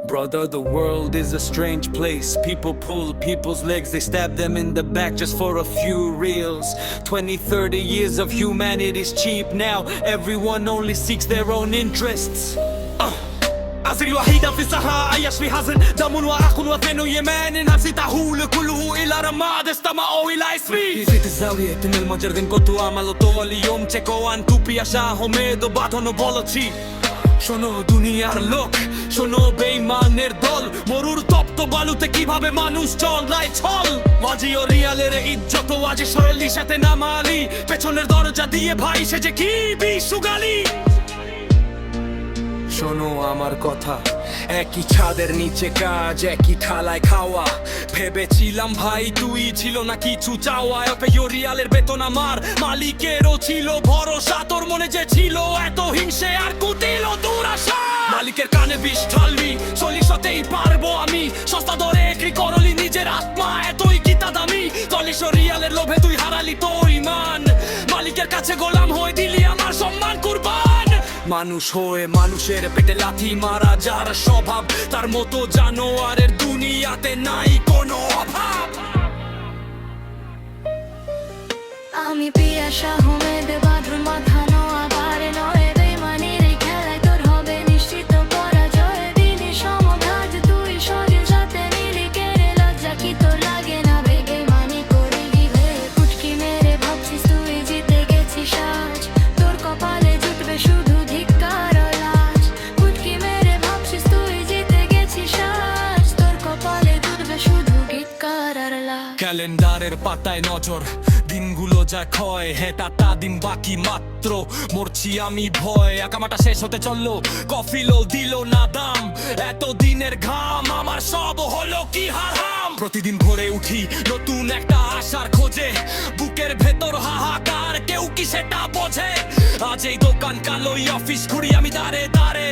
Brother, the world is a strange place. People pull people's legs, they stab them in the back just for a few reels. 20, 30 years of humanity's cheap now. Everyone only seeks their own interests. أسري الوحيدة في الصحراء عايش في حزن دم وعرق وثن ويمان نفسي تهول كله إلى رماد استمعوا إلى اسمي في الزاوية إن المجردين كنت أعمل طول اليوم تشيكو أن توبي أشاهم دوباتون وبولتشي শোনো দুনিয়ার লোক শোনো বেঈমানের দল মরুর তপ্ত বালুতে কিভাবে মানুষ চলায় ছল মাঝি ও রিয়ালের ইজ্জত আজে সরলি সাথে নামালি পেছনের দরজা দিয়ে ভাই সে যে কি বিশুগালি শোনো আমার কথা একই ছাদের নিচে কাজ একই থালায় খাওয়া ভেবেছিলাম ভাই তুই ছিল না কিছু চাওয়া রিয়ালের বেতন আমার মালিকেরও ছিল ভরসা তোর মনে যে ছিল এত হিংসে আর কুটিল দুরাশা মালিকের কানে বিষ ঢালবি চল্লিশতেই পারবো আমি সস্তা দরে একই করলি নিজের আত্মা এতই গীতা দামি 40 রিয়ালের লোভে তুই হারালি তোর ইমান মালিকের কাছে গোলাম হয়ে দিলি আমার সম্মান কুরবান মানুষ হয়ে মানুষের পেটে লাথি মারা যার স্বভাব তার মতো জানোয়ারের দুনিয়াতে নাই কোনো অভাব আমি পিয়াসা হোমেদ বাদর মাথা নোয়া বারে নয় বেমানির খেলায় তোর হবে নিশ্চিত পরাজয় দিনে সমঘাত তুই সরে যাতে নিলি কেড়ে লজ্জা কি তোর লাগে না বেগে মানি করে দিলে পুটকি মেরে ভাবছিস তুই জিতে গেছিস আজ তোর কপালে জুটবে শুধু ধিক্কার লাজ পুটকি মেরে ভাবছিস তুই জিতে গেছিস আজ তোর কপালে জুটবে শুধু ধিক্কার আর লাজ ক্যালেন্ডারের পাতায় নজর দিনগুলো যা ক্ষয় হেটাটা দিন বাকি মাত্র মরছি আমি ভয় একামাটা শেষ হতে চললো কফিলো দিল না দাম এত দিনের ঘাম আমার সব হলো কি হারাম প্রতিদিন ভোরে উঠি নতুন একটা আশার খোঁজে বুকের ভেতর হাহাকার কেউ কি সেটা বোঝে আজ এই দোকান কালোই অফিস ঘুরি আমি দাঁড়ে দাঁড়ে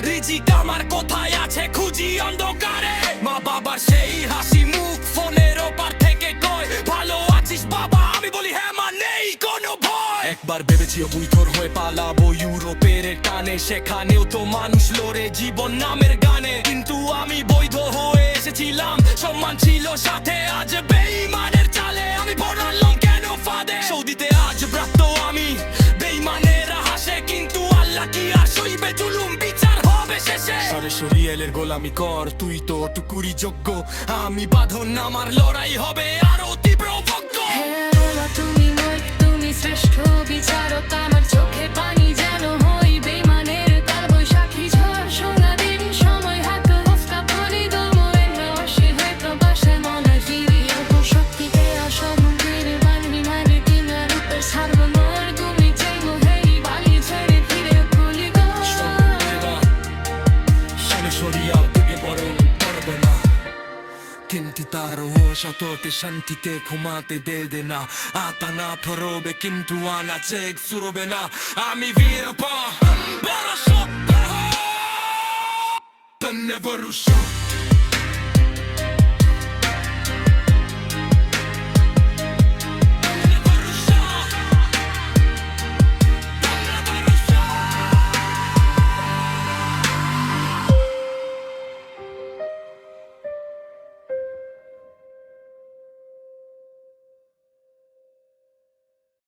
রিজিক আমার কোথায় আছে খুঁজি অন্ধকারে মা বাবার সেই হাসি মুখ ফোনের ওপার থেকে কয় ভালো আছিস বাবা আমি বলি হ্যাঁ মা নেই কোনো ভয় একবার ভেবেছি বুইথর হয়ে পালাবো ইউরোপের টানে সেখানেও তো মানুষ লড়ে জীবন নামের গানে কিন্তু আমি বৈধ হয়ে এসেছিলাম সম্মান ছিল সাথে আজ বেঈমানের চালে আমি পড়ালাম কেন ফাঁদে সৌদিতে আজ ব্রাত্য আমি বেঈমানেরা হাসে কিন্তু আল্লাহ কি আর সইবে জুলুম বিচার হবে শেষে রিয়ালের গোলামি কর তুই তো টুকুরি যোগ্য আমি বাঁধন আমার লড়াই হবে আরো তীব্র ভক্ত তুমি তুমি শ্রেষ্ঠ বিচারক আমার চোখে পানি যেন হই বেমানের কাল বৈশাখী ঝড় সোনা দিন সময় হাত হফতা পানি দময়ের রসে হয়ে প্রবাসে মনে ফিরি অত শক্তিতে আসা মন্দির বানবি মানে কিনার উপর সার্বময় তুমি চাইবো হেই বালি ছেড়ে ফিরে খুলি গো রিয়াল থেকে বরং করবে না কিন্তু তার সততে শান্তিতে ঘুমাতে দে না আতা না ফরবে কিন্তু আনা চেক সুরবে না আমি বীরপা বড় সত্য তন্নে বরুষ